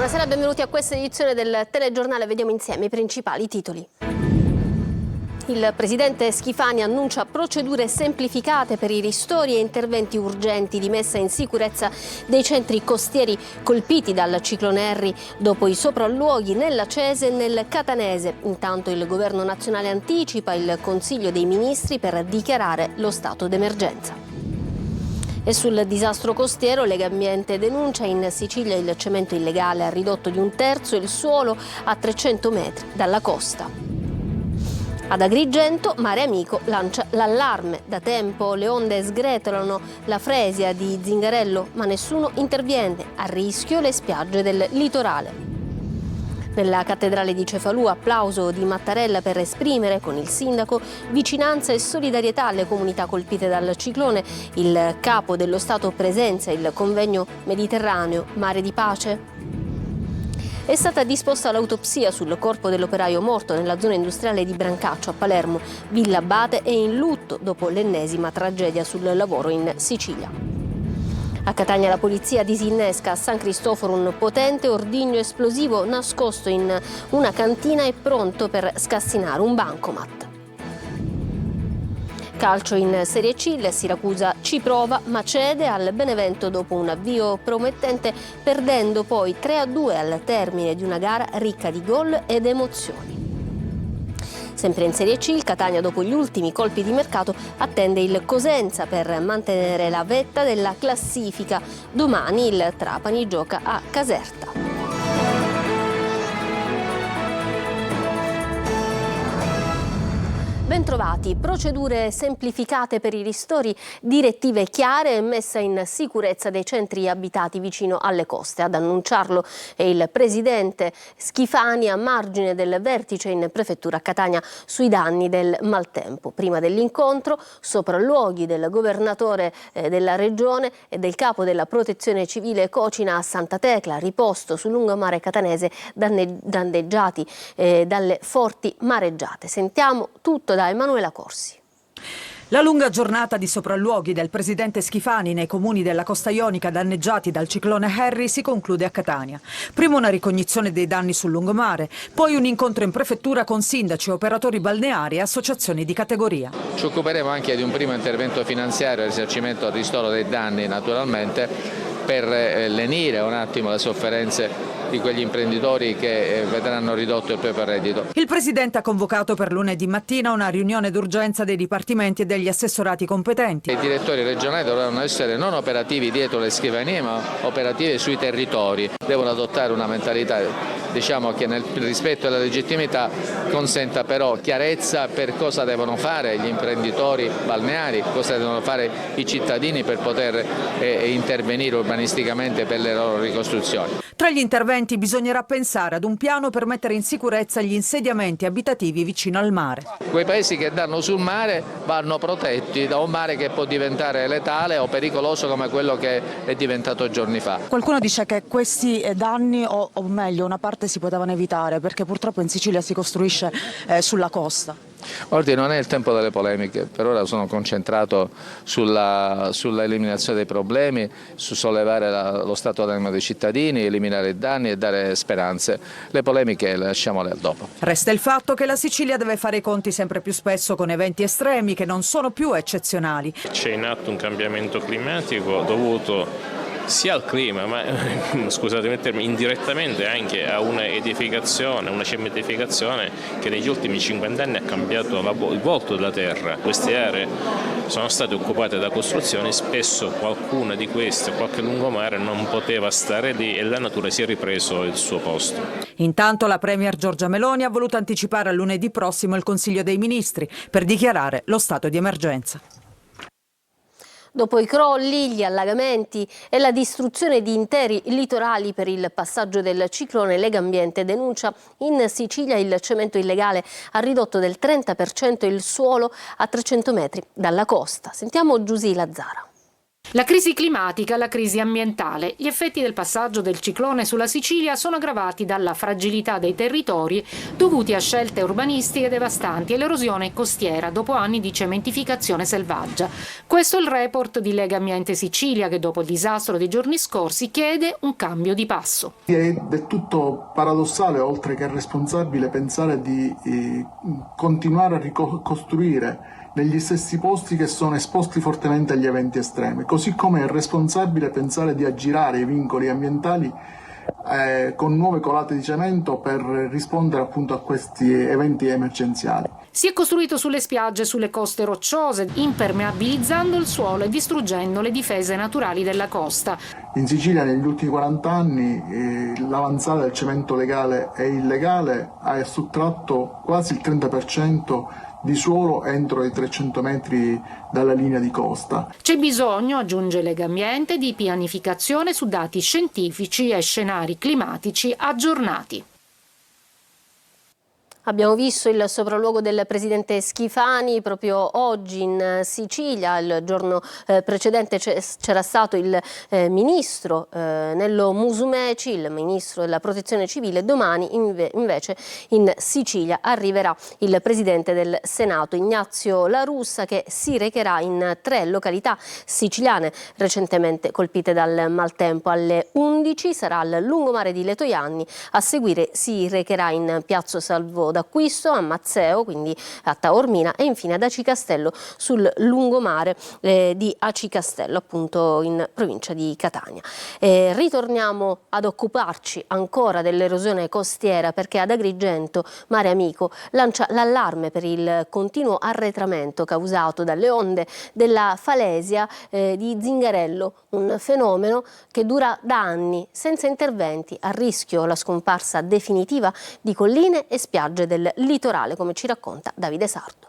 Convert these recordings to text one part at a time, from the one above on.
Buonasera, benvenuti a questa edizione del telegiornale. Vediamo insieme i principali titoli. Il presidente Schifani annuncia procedure semplificate per i ristori e interventi urgenti di messa in sicurezza dei centri costieri colpiti dal ciclone Harry dopo i sopralluoghi nella Cese e nel Catanese. Intanto il governo nazionale anticipa il Consiglio dei Ministri per dichiarare lo stato d'emergenza. E sul disastro costiero Legambiente denuncia: in Sicilia il cemento illegale ha ridotto di 1/3 il suolo a 300 metri dalla costa. Ad Agrigento Mare Amico lancia l'allarme. Da tempo le onde sgretolano la fresia di Zingarello, ma nessuno interviene. A rischio le spiagge del litorale. Nella cattedrale di Cefalù applauso di Mattarella per esprimere con il sindaco vicinanza e solidarietà alle comunità colpite dal ciclone. Il capo dello Stato presenzia il convegno Mediterraneo Mare di Pace. È stata disposta l'autopsia sul corpo dell'operaio morto nella zona industriale di Brancaccio a Palermo. Villa Abate è in lutto dopo l'ennesima tragedia sul lavoro in Sicilia. A Catania la polizia disinnesca a San Cristoforo un potente ordigno esplosivo nascosto in una cantina e pronto per scassinare un bancomat. Calcio in Serie C, il Siracusa ci prova ma cede al Benevento dopo un avvio promettente, perdendo poi 3-2 al termine di una gara ricca di gol ed emozioni. Sempre in Serie C, il Catania dopo gli ultimi colpi di mercato attende il Cosenza per mantenere la vetta della classifica. Domani il Trapani gioca a Caserta. Bentrovati. Procedure semplificate per i ristori, direttive chiare e messa in sicurezza dei centri abitati vicino alle coste. Ad annunciarlo è il presidente Schifani a margine del vertice in prefettura a Catania sui danni del maltempo. Prima dell'incontro, sopralluoghi del governatore della regione e del capo della protezione civile Cocina a Santa Tecla, riposto sul lungomare catanese danneggiati dalle forti mareggiate. Sentiamo tutto da Emanuela Corsi. La lunga giornata di sopralluoghi del presidente Schifani nei comuni della costa ionica danneggiati dal ciclone Harry si conclude a Catania. Prima una ricognizione dei danni sul lungomare, poi un incontro in prefettura con sindaci, operatori balneari e associazioni di categoria. Ci occuperemo anche di un primo intervento finanziario, risarcimento al ristoro dei danni naturalmente, per lenire un attimo le sofferenze di quegli imprenditori che vedranno ridotto il proprio reddito. Il presidente ha convocato per lunedì mattina una riunione d'urgenza dei dipartimenti e degli assessorati competenti. I direttori regionali dovranno essere non operativi dietro le scrivanie, ma operativi sui territori. Devono adottare una mentalità, diciamo, che nel rispetto della legittimità consenta però chiarezza per cosa devono fare gli imprenditori balneari, cosa devono fare i cittadini per poter intervenire urbanisticamente per le loro ricostruzioni. Tra gli interventi bisognerà pensare ad un piano per mettere in sicurezza gli insediamenti abitativi vicino al mare. Quei paesi che danno sul mare vanno protetti da un mare che può diventare letale o pericoloso come quello che è diventato giorni fa. Qualcuno dice che questi danni, o meglio una parte, si potevano evitare perché purtroppo in Sicilia si costruisce sulla costa. Guardi, non è il tempo delle polemiche, per ora sono concentrato sulla eliminazione dei problemi, su sollevare lo stato d'animo dei cittadini, eliminare i danni e dare speranze. Le polemiche le lasciamole al dopo. Resta il fatto che la Sicilia deve fare i conti sempre più spesso con eventi estremi che non sono più eccezionali. C'è in atto un cambiamento climatico dovuto sia al clima, ma scusatemi il termine, indirettamente anche a una edificazione, una cementificazione che negli ultimi 50 anni ha cambiato il volto della terra. Queste aree sono state occupate da costruzioni, spesso qualcuna di queste, qualche lungomare non poteva stare lì e la natura si è ripreso il suo posto. Intanto la Premier Giorgia Meloni ha voluto anticipare a lunedì prossimo il Consiglio dei Ministri per dichiarare lo stato di emergenza. Dopo i crolli, gli allagamenti e la distruzione di interi litorali per il passaggio del ciclone, Legambiente denuncia: in Sicilia il cemento illegale ha ridotto del 30% il suolo a 300 metri dalla costa. Sentiamo Giusy Lazzara. La crisi climatica, la crisi ambientale. Gli effetti del passaggio del ciclone sulla Sicilia sono aggravati dalla fragilità dei territori dovuti a scelte urbanistiche devastanti e l'erosione costiera dopo anni di cementificazione selvaggia. Questo è il report di Lega Ambiente Sicilia che dopo il disastro dei giorni scorsi chiede un cambio di passo. È del tutto paradossale, oltre che responsabile, pensare di continuare a ricostruire negli stessi posti che sono esposti fortemente agli eventi estremi, così come è responsabile pensare di aggirare i vincoli ambientali con nuove colate di cemento per rispondere appunto a questi eventi emergenziali. Si è costruito sulle spiagge e sulle coste rocciose, impermeabilizzando il suolo e distruggendo le difese naturali della costa. In Sicilia negli ultimi 40 anni l'avanzata del cemento legale e illegale ha sottratto quasi il 30% di suolo entro i 300 metri dalla linea di costa. C'è bisogno, aggiunge Legambiente, di pianificazione su dati scientifici e scenari climatici aggiornati. Abbiamo visto il sopralluogo del presidente Schifani proprio oggi in Sicilia. Il giorno precedente c'era stato il ministro Nello Musumeci, il ministro della protezione civile. Domani invece in Sicilia arriverà il presidente del Senato Ignazio La Russa, che si recherà in 3 località siciliane recentemente colpite dal maltempo. Alle 11 sarà al lungomare di Letojanni, a seguire si recherà in Piazza Salvo d'Acquisto, a Mazzeo, quindi a Taormina, e infine ad Aci Castello sul lungomare di Aci Castello, appunto in provincia di Catania. Ritorniamo ad occuparci ancora dell'erosione costiera, perché ad Agrigento Mare Amico lancia l'allarme per il continuo arretramento causato dalle onde della falesia di Zingarello, un fenomeno che dura da anni, senza interventi, a rischio la scomparsa definitiva di colline e spiagge del litorale, come ci racconta Davide Sardo.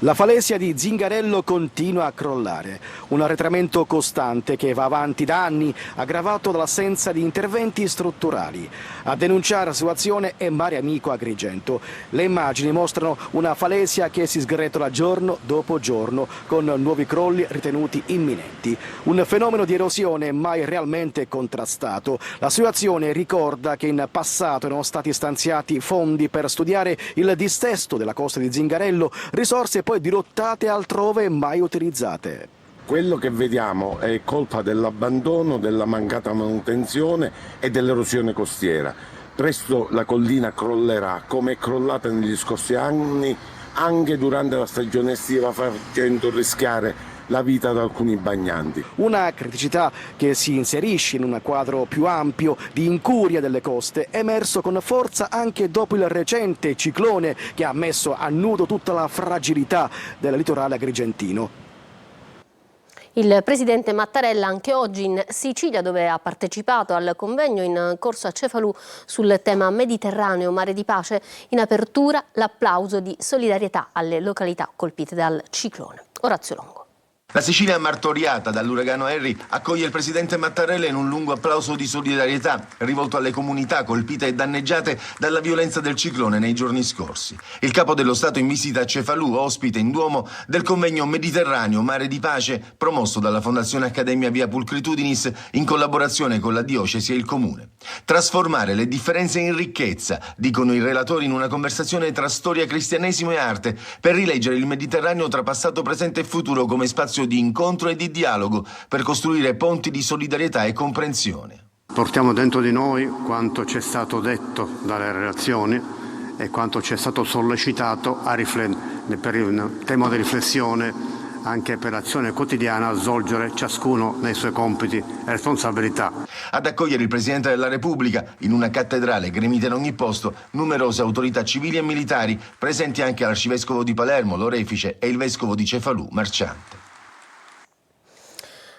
La falesia di Zingarello continua a crollare, un arretramento costante che va avanti da anni, aggravato dall'assenza di interventi strutturali. A denunciare la situazione è Mare Amico Agrigento. Le immagini mostrano una falesia che si sgretola giorno dopo giorno, con nuovi crolli ritenuti imminenti. Un fenomeno di erosione mai realmente contrastato. La situazione ricorda che in passato erano stati stanziati fondi per studiare il dissesto della costa di Zingarello, risorse poi dirottate altrove e mai utilizzate. Quello che vediamo è colpa dell'abbandono, della mancata manutenzione e dell'erosione costiera. Presto la collina crollerà, come è crollata negli scorsi anni, anche durante la stagione estiva, facendo rischiare la vita ad alcuni bagnanti. Una criticità che si inserisce in un quadro più ampio di incuria delle coste, emerso con forza anche dopo il recente ciclone che ha messo a nudo tutta la fragilità del litorale agrigentino. Il presidente Mattarella anche oggi in Sicilia, dove ha partecipato al convegno in corso a Cefalù sul tema Mediterraneo, mare di pace. In apertura l'applauso di solidarietà alle località colpite dal ciclone. Orazio Longo. La Sicilia martoriata dall'uragano Harry accoglie il presidente Mattarella in un lungo applauso di solidarietà rivolto alle comunità colpite e danneggiate dalla violenza del ciclone nei giorni scorsi. Il capo dello Stato in visita a Cefalù, ospite in Duomo del convegno Mediterraneo Mare di Pace promosso dalla Fondazione Accademia Via Pulchritudinis in collaborazione con la diocesi e il comune. Trasformare le differenze in ricchezza, dicono i relatori in una conversazione tra storia, cristianesimo e arte, per rileggere il Mediterraneo tra passato, presente e futuro come spazio di incontro e di dialogo per costruire ponti di solidarietà e comprensione. Portiamo dentro di noi quanto ci è stato detto dalle relazioni e quanto ci è stato sollecitato per un tema di riflessione anche per l'azione quotidiana a svolgere ciascuno nei suoi compiti e responsabilità. Ad accogliere il Presidente della Repubblica in una cattedrale gremita in ogni posto numerose autorità civili e militari, presenti anche l'Arcivescovo di Palermo, l'Orefice, e il Vescovo di Cefalù, Marciante.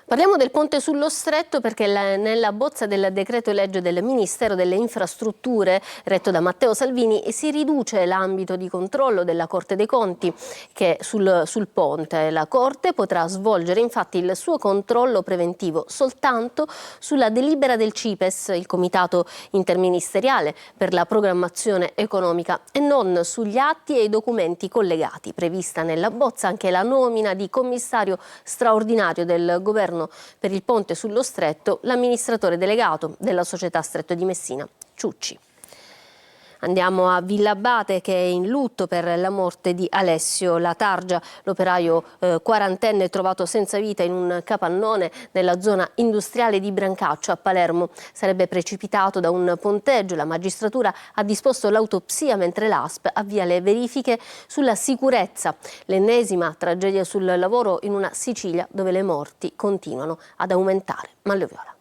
Parliamo del ponte sullo Stretto, perché nella bozza del decreto legge del Ministero delle Infrastrutture retto da Matteo Salvini si riduce l'ambito di controllo della Corte dei Conti che sul ponte. La Corte potrà svolgere infatti il suo controllo preventivo soltanto sulla delibera del CIPES, il Comitato Interministeriale per la Programmazione Economica, e non sugli atti e i documenti collegati. Prevista nella bozza anche la nomina di commissario straordinario del Governo governo per il ponte sullo Stretto l'amministratore delegato della società Stretto di Messina, Ciucci. Andiamo a Villabate, che è in lutto per la morte di Alessio Latargia, l'operaio quarantenne trovato senza vita in un capannone nella zona industriale di Brancaccio a Palermo. Sarebbe precipitato da un ponteggio. La magistratura ha disposto l'autopsia mentre l'ASP avvia le verifiche sulla sicurezza. L'ennesima tragedia sul lavoro in una Sicilia dove le morti continuano ad aumentare. Manlio Viola.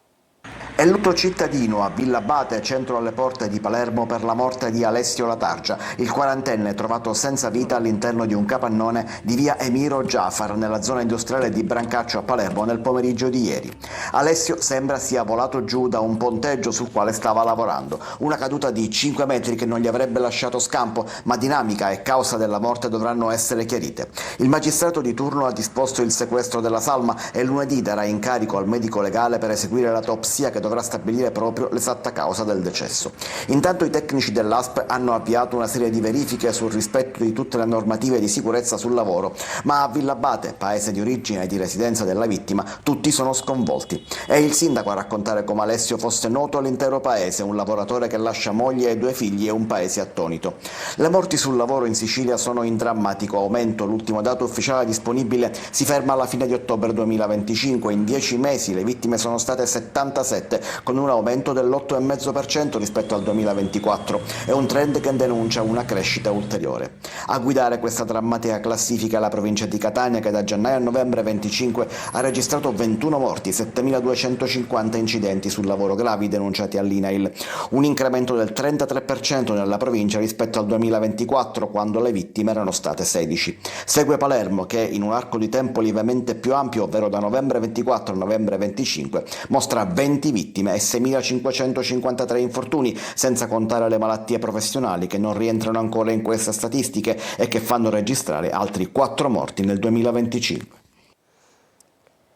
È lutto cittadino a Villabate, centro alle porte di Palermo, per la morte di Alessio Latargia, il quarantenne trovato senza vita all'interno di un capannone di via Emiro Giafar, nella zona industriale di Brancaccio a Palermo, nel pomeriggio di ieri. Alessio sembra sia volato giù da un ponteggio sul quale stava lavorando. Una caduta di 5 metri che non gli avrebbe lasciato scampo, ma dinamica e causa della morte dovranno essere chiarite. Il magistrato di turno ha disposto il sequestro della salma e lunedì darà incarico al medico legale per eseguire l'autopsia che dovrà stabilire proprio l'esatta causa del decesso. Intanto i tecnici dell'ASP hanno avviato una serie di verifiche sul rispetto di tutte le normative di sicurezza sul lavoro, ma a Villabate, paese di origine e di residenza della vittima, tutti sono sconvolti. È il sindaco a raccontare come Alessio fosse noto all'intero paese, un lavoratore che lascia moglie e 2 figli e un paese attonito. Le morti sul lavoro in Sicilia sono in drammatico aumento. L'ultimo dato ufficiale disponibile si ferma alla fine di ottobre 2025. In 10 mesi le vittime sono state 77, con un aumento dell'8,5% rispetto al 2024. È un trend che denuncia una crescita ulteriore. A guidare questa drammatica classifica è la provincia di Catania, che da gennaio a novembre 25 ha registrato 21 morti, 7.250 incidenti sul lavoro gravi denunciati all'INAIL, un incremento del 33% nella provincia rispetto al 2024, quando le vittime erano state 16. Segue Palermo, che in un arco di tempo lievemente più ampio, ovvero da novembre 24 a novembre 25, mostra 20 vittime e 6.553 infortuni, senza contare le malattie professionali che non rientrano ancora in queste statistiche e che fanno registrare altri 4 morti nel 2025.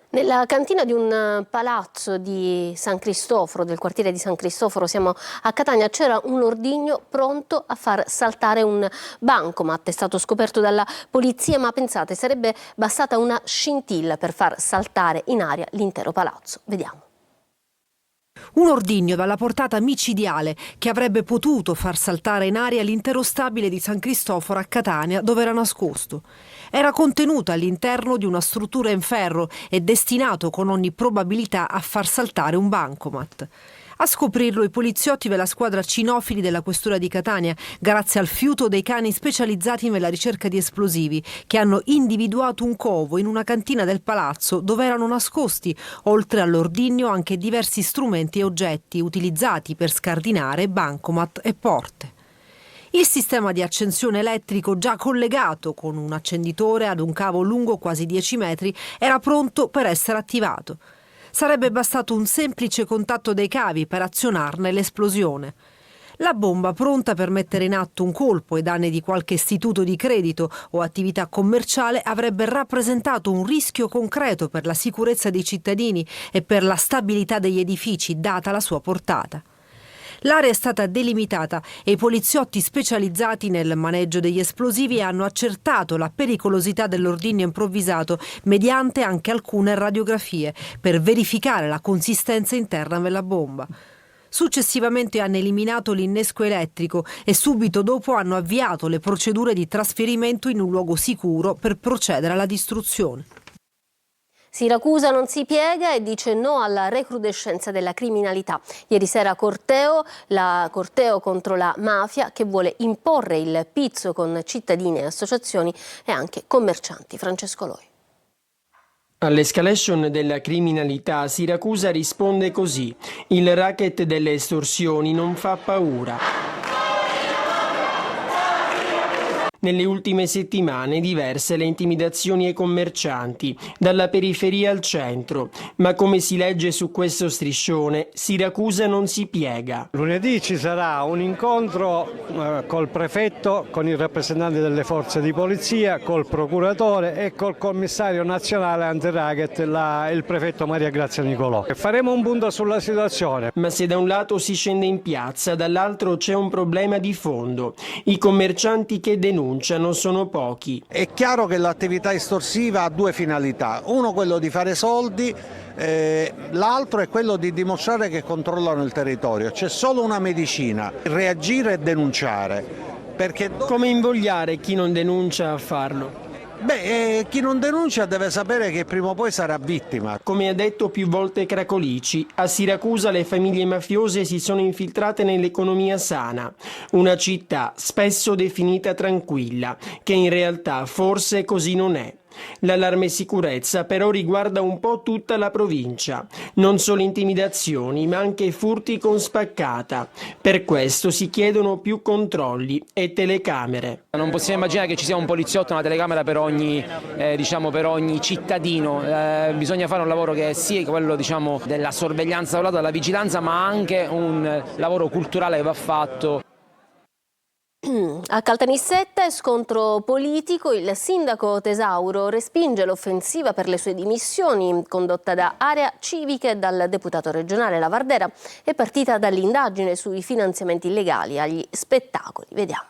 Nella cantina di un palazzo di San Cristoforo, del quartiere di San Cristoforo, siamo a Catania, c'era un ordigno pronto a far saltare un bancomat. È stato scoperto dalla polizia, ma pensate, sarebbe bastata una scintilla per far saltare in aria l'intero palazzo. Vediamo. Un ordigno dalla portata micidiale che avrebbe potuto far saltare in aria l'intero stabile di San Cristoforo a Catania, dove era nascosto. Era contenuto all'interno di una struttura in ferro e destinato con ogni probabilità a far saltare un bancomat. A scoprirlo i poliziotti della squadra cinofili della questura di Catania, grazie al fiuto dei cani specializzati nella ricerca di esplosivi, che hanno individuato un covo in una cantina del palazzo dove erano nascosti, oltre all'ordigno, anche diversi strumenti e oggetti utilizzati per scardinare bancomat e porte. Il sistema di accensione elettrico, già collegato con un accenditore ad un cavo lungo quasi 10 metri, era pronto per essere attivato. Sarebbe bastato un semplice contatto dei cavi per azionarne l'esplosione. La bomba, pronta per mettere in atto un colpo ai danni di qualche istituto di credito o attività commerciale, avrebbe rappresentato un rischio concreto per la sicurezza dei cittadini e per la stabilità degli edifici, data la sua portata. L'area è stata delimitata e i poliziotti specializzati nel maneggio degli esplosivi hanno accertato la pericolosità dell'ordigno improvvisato mediante anche alcune radiografie per verificare la consistenza interna della bomba. Successivamente hanno eliminato l'innesco elettrico e subito dopo hanno avviato le procedure di trasferimento in un luogo sicuro per procedere alla distruzione. Siracusa non si piega e dice no alla recrudescenza della criminalità. Ieri sera corteo contro la mafia che vuole imporre il pizzo con cittadini e associazioni e anche commercianti. Francesco Loi. All'escalation della criminalità Siracusa risponde così: il racket delle estorsioni non fa paura. Nelle ultime settimane diverse le intimidazioni ai commercianti, dalla periferia al centro. Ma come si legge su questo striscione, Siracusa non si piega. Lunedì ci sarà un incontro col prefetto, con i rappresentanti delle forze di polizia, col procuratore e col commissario nazionale anti-racket, il prefetto Maria Grazia Nicolò. Faremo un punto sulla situazione. Ma se da un lato si scende in piazza, dall'altro c'è un problema di fondo. I commercianti che denunciano denunciano sono pochi. È chiaro che l'attività estorsiva ha due finalità, uno quello di fare soldi, l'altro è quello di dimostrare che controllano il territorio. C'è solo una medicina: reagire e denunciare. Perché come invogliare chi non denuncia a farlo? Chi non denuncia deve sapere che prima o poi sarà vittima. Come ha detto più volte Cracolici, a Siracusa le famiglie mafiose si sono infiltrate nell'economia sana, una città spesso definita tranquilla, che in realtà forse così non è. L'allarme sicurezza però riguarda un po' tutta la provincia, non solo intimidazioni ma anche furti con spaccata. Per questo si chiedono più controlli e telecamere. Non possiamo immaginare che ci sia un poliziotto, una telecamera per ogni, per ogni cittadino. Bisogna fare un lavoro che sia quello della sorveglianza da un lato, della vigilanza, ma anche un lavoro culturale che va fatto. A Caltanissetta, scontro politico, il sindaco Tesauro respinge l'offensiva per le sue dimissioni condotta da Area Civica e dal deputato regionale Lavardera. È partita dall'indagine sui finanziamenti illegali agli spettacoli. Vediamo.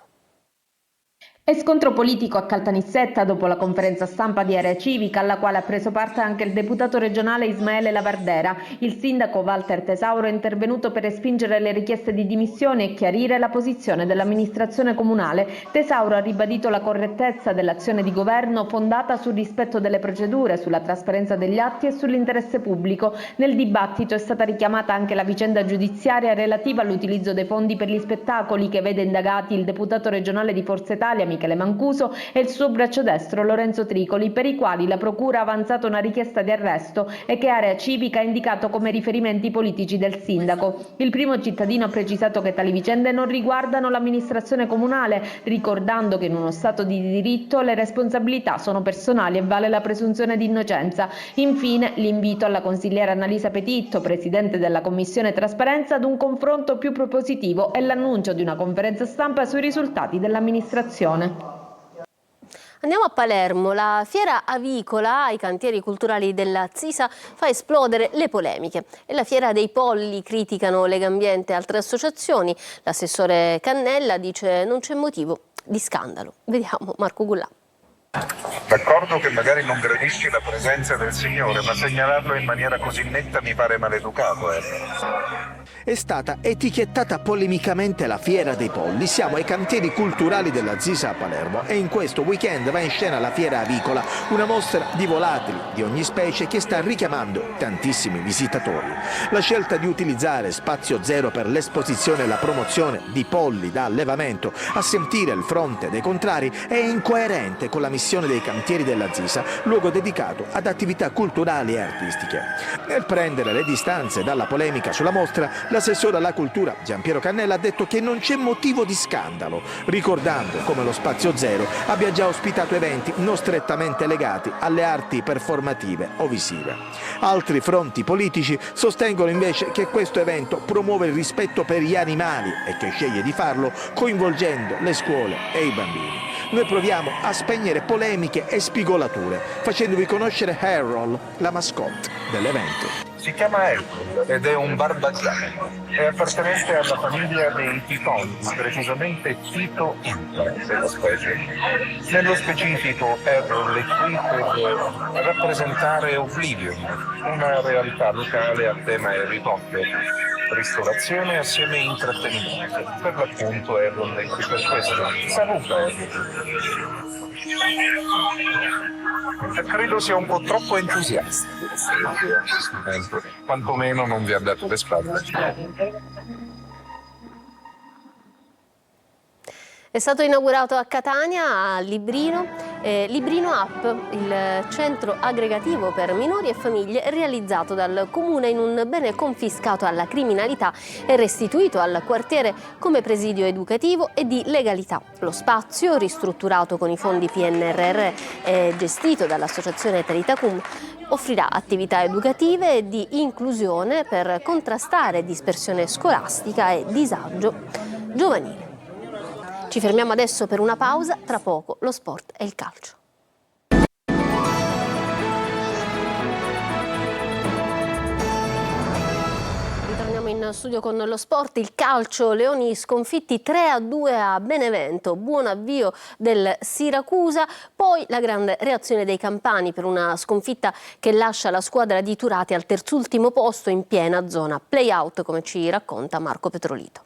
E scontro politico a Caltanissetta dopo la conferenza stampa di Area Civica, alla quale ha preso parte anche il deputato regionale Ismaele Lavardera. Il sindaco Walter Tesauro è intervenuto per respingere le richieste di dimissioni e chiarire la posizione dell'amministrazione comunale. Tesauro ha ribadito la correttezza dell'azione di governo fondata sul rispetto delle procedure, sulla trasparenza degli atti e sull'interesse pubblico. Nel dibattito è stata richiamata anche la vicenda giudiziaria relativa all'utilizzo dei fondi per gli spettacoli, che vede indagati il deputato regionale di Forza Italia Michele Mancuso e il suo braccio destro Lorenzo Tricoli, per i quali la procura ha avanzato una richiesta di arresto e che Area Civica ha indicato come riferimenti politici del sindaco. Il primo cittadino ha precisato che tali vicende non riguardano l'amministrazione comunale, ricordando che in uno Stato di diritto le responsabilità sono personali e vale la presunzione di innocenza. Infine l'invito alla consigliera Annalisa Petitto, presidente della Commissione Trasparenza, ad un confronto più propositivo e l'annuncio di una conferenza stampa sui risultati dell'amministrazione. Andiamo a Palermo. La fiera avicola ai cantieri culturali della Zisa fa esplodere le polemiche. E la fiera dei polli criticano Legambiente e altre associazioni. L'assessore Cannella dice non c'è motivo di scandalo. Vediamo Marco Gullà. D'accordo che magari non gradisci la presenza del Signore, ma segnalarlo in maniera così netta mi pare maleducato. È stata etichettata polemicamente la Fiera dei Polli. Siamo ai cantieri culturali della Zisa a Palermo e in questo weekend va in scena la Fiera Avicola, una mostra di volatili di ogni specie che sta richiamando tantissimi visitatori. La scelta di utilizzare spazio zero per l'esposizione e la promozione di polli da allevamento a sentire il fronte dei contrari è incoerente con la missione dei cantieri della Zisa, luogo dedicato ad attività culturali e artistiche. Nel prendere le distanze dalla polemica sulla mostra, l'assessore alla cultura Giampiero Cannella ha detto che non c'è motivo di scandalo, ricordando come lo Spazio Zero abbia già ospitato eventi non strettamente legati alle arti performative o visive. Altri fronti politici sostengono invece che questo evento promuove il rispetto per gli animali e che sceglie di farlo coinvolgendo le scuole e i bambini. Noi proviamo a spegnere polemiche e spigolature, facendovi conoscere Harold, la mascotte dell'evento. Si chiama Harold ed è un barbagiano. È appartenente alla famiglia dei titoni, precisamente Tito Inter della specie. Nello specifico Harold è qui per rappresentare Oblivion, una realtà locale a tema Harry Potter. Ristorazione assieme a intrattenimento. Per l'appunto Harold è qui per questo. Saluta Harold. Credo sia un po' troppo entusiasta. Quantomeno non vi ha dato le spalle. È stato inaugurato a Catania, a Librino, Librino App, il centro aggregativo per minori e famiglie realizzato dal Comune in un bene confiscato alla criminalità e restituito al quartiere come presidio educativo e di legalità. Lo spazio, ristrutturato con i fondi PNRR e gestito dall'associazione Teritacum, offrirà attività educative e di inclusione per contrastare dispersione scolastica e disagio giovanile. Ci fermiamo adesso per una pausa, tra poco lo sport e il calcio. Ritorniamo Siamo in studio con lo sport, il calcio, Leoni sconfitti 3-2 a Benevento, buon avvio del Siracusa, poi la grande reazione dei campani per una sconfitta che lascia la squadra di Turati al terzultimo posto in piena zona play-out, come ci racconta Marco Petrolito.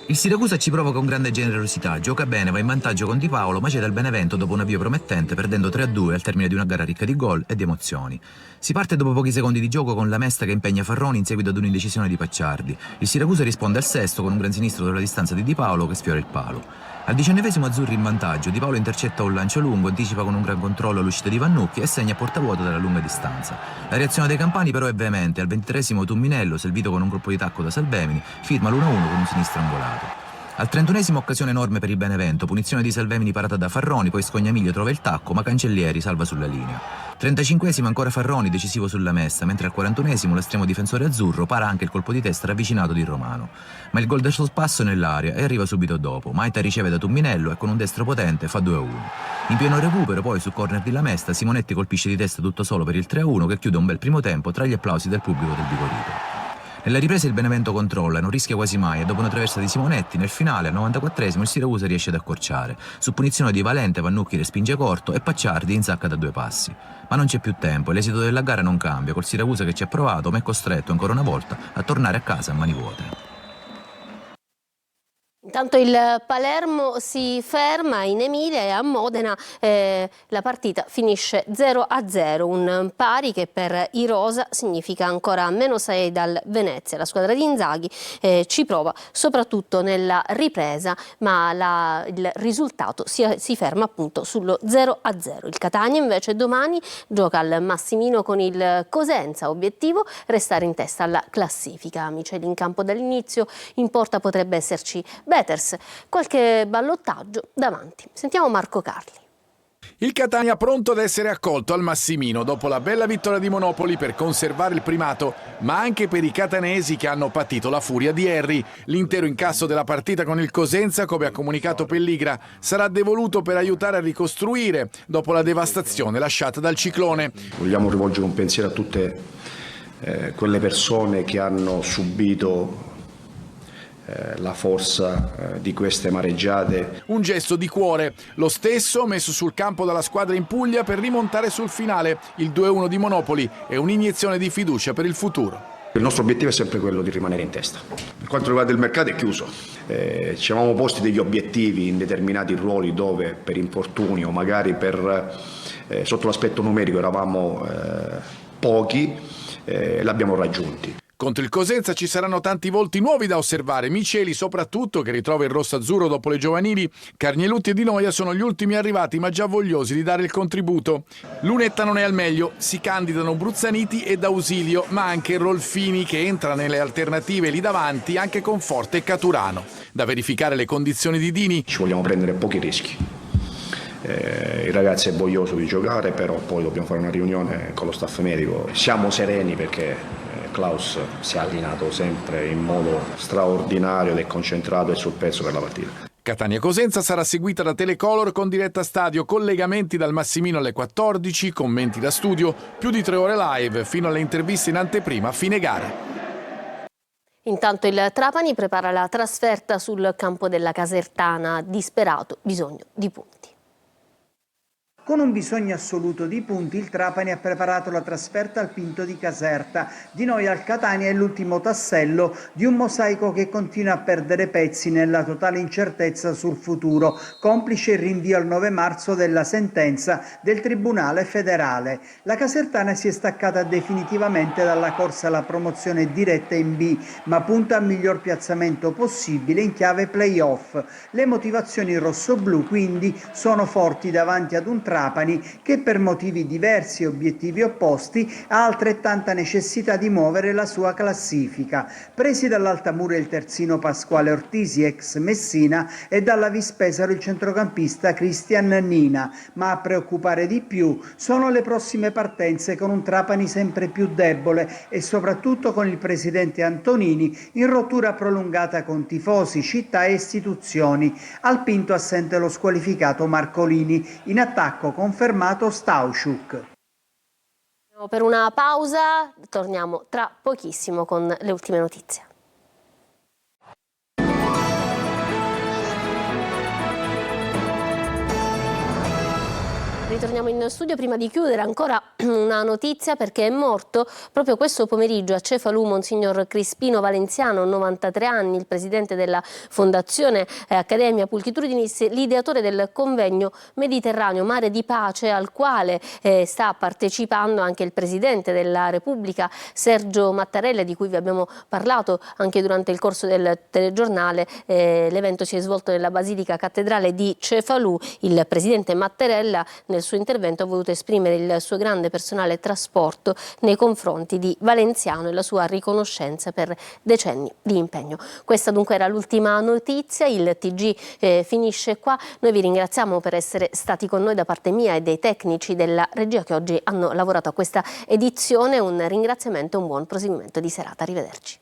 Il Siracusa ci provoca con grande generosità, gioca bene, va in vantaggio con Di Paolo, ma cede al Benevento dopo un avvio promettente, perdendo 3-2 al termine di una gara ricca di gol e di emozioni. Si parte dopo pochi secondi di gioco con la Mesta che impegna Farroni in seguito ad un'indecisione di Pacciardi. Il Siracusa risponde al sesto con un gran sinistro sulla distanza di Di Paolo che sfiora il palo. Al 19esimo azzurri in vantaggio, Di Paolo intercetta un lancio lungo, anticipa con un gran controllo l'uscita di Vannucchi e segna a porta vuota dalla lunga distanza. La reazione dei campani però è veemente, al 23esimo Tumminello, servito con un colpo di tacco da Salvemini, firma l'1-1 con un sinistro angolato. Al 31esimo occasione enorme per il Benevento, punizione di Salvemini parata da Farroni, poi Scognamiglio trova il tacco ma Cancellieri salva sulla linea. 35esimo ancora Farroni, decisivo sulla Messa, mentre al 41esimo l'estremo difensore azzurro para anche il colpo di testa ravvicinato di Romano. Ma il gol del suo spasso nell'aria e arriva subito dopo. Maita riceve da Tumminello e con un destro potente fa 2-1. In pieno recupero poi su corner di La Mesta Simonetti colpisce di testa tutto solo per il 3-1 che chiude un bel primo tempo tra gli applausi del pubblico del Vigorito. Nella ripresa il Benevento controlla, non rischia quasi mai e dopo una traversa di Simonetti nel finale al 94esimo il Siracusa riesce ad accorciare. Su punizione di Valente Vannucchi respinge corto e Pacciardi insacca da 2 passi. Ma non c'è più tempo e l'esito della gara non cambia, col Siracusa che ci ha provato ma è costretto ancora una volta a tornare a casa a mani vuote. Intanto il Palermo si ferma in Emilia e a Modena la partita finisce 0-0, un pari che per i rosa significa ancora -6 dal Venezia. La squadra di Inzaghi ci prova soprattutto nella ripresa, ma il risultato si ferma appunto sullo 0-0. Il Catania invece domani gioca al Massimino con il Cosenza, obiettivo restare in testa alla classifica. Miceli in campo dall'inizio, in porta potrebbe esserci Betters, qualche ballottaggio davanti. Sentiamo Marco Carli. Il Catania pronto ad essere accolto al Massimino dopo la bella vittoria di Monopoli per conservare il primato, ma anche per i catanesi che hanno patito la furia di Henry. L'intero incasso della partita con il Cosenza, come ha comunicato Pelligra, sarà devoluto per aiutare a ricostruire dopo la devastazione lasciata dal ciclone. Vogliamo rivolgere un pensiero a tutte quelle persone che hanno subito la forza di queste mareggiate. Un gesto di cuore, lo stesso messo sul campo dalla squadra in Puglia per rimontare sul finale. Il 2-1 di Monopoli è un'iniezione di fiducia per il futuro. Il nostro obiettivo è sempre quello di rimanere in testa. Per quanto riguarda il mercato è chiuso. Ci avevamo posti degli obiettivi in determinati ruoli dove per infortuni o magari sotto l'aspetto numerico eravamo pochi, l'abbiamo raggiunti. Contro il Cosenza ci saranno tanti volti nuovi da osservare, Miceli soprattutto che ritrova il rosso-azzurro dopo le giovanili, Carnielutti e Di Noia sono gli ultimi arrivati ma già vogliosi di dare il contributo. Lunetta non è al meglio, si candidano Bruzzaniti ed Ausilio, ma anche Rolfini che entra nelle alternative lì davanti anche con Forte e Caturano. Da verificare le condizioni di Dini. Ci vogliamo prendere pochi rischi. Il ragazzo è voglioso di giocare, però poi dobbiamo fare una riunione con lo staff medico. Siamo sereni perché Klaus si è allenato sempre in modo straordinario ed è concentrato e sul pezzo per la partita. Catania-Cosenza sarà seguita da Telecolor con diretta stadio, collegamenti dal Massimino alle 14, commenti da studio, più di 3 ore live fino alle interviste in anteprima a fine gara. Intanto il Trapani prepara la trasferta sul campo della Casertana, disperato bisogno di punti. Con un bisogno assoluto di punti, il Trapani ha preparato la trasferta al Pinto di Caserta. Di Noia al Catania è l'ultimo tassello di un mosaico che continua a perdere pezzi nella totale incertezza sul futuro, complice il rinvio al 9 marzo della sentenza del Tribunale federale. La Casertana si è staccata definitivamente dalla corsa alla promozione diretta in B, ma punta al miglior piazzamento possibile in chiave play-off. Le motivazioni rossoblù quindi sono forti davanti ad un Trapani che per motivi diversi e obiettivi opposti ha altrettanta necessità di muovere la sua classifica. Presi dall'Altamura il terzino Pasquale Ortisi, ex Messina, e dalla Vispesaro il centrocampista Cristian Nina, ma a preoccupare di più sono le prossime partenze con un Trapani sempre più debole e soprattutto con il presidente Antonini in rottura prolungata con tifosi, città e istituzioni. Al Pinto assente lo squalificato Marcolini, in attacco confermato Stauschuk. Per una pausa, torniamo tra pochissimo con le ultime notizie. Ritorniamo in studio. Prima di chiudere ancora una notizia, perché è morto proprio questo pomeriggio a Cefalù Monsignor Crispino Valenziano, 93 anni, il presidente della Fondazione Accademia Pulchitudiniz, l'ideatore del convegno Mediterraneo Mare di Pace, al quale sta partecipando anche il presidente della Repubblica Sergio Mattarella, di cui vi abbiamo parlato anche durante il corso del telegiornale. L'evento si è svolto nella Basilica Cattedrale di Cefalù. Il presidente Mattarella nel suo intervento ha voluto esprimere il suo grande personale trasporto nei confronti di Valenziano e la sua riconoscenza per decenni di impegno. Questa dunque era l'ultima notizia, il TG finisce qua. Noi vi ringraziamo per essere stati con noi da parte mia e dei tecnici della regia che oggi hanno lavorato a questa edizione. Un ringraziamento e un buon proseguimento di serata. Arrivederci.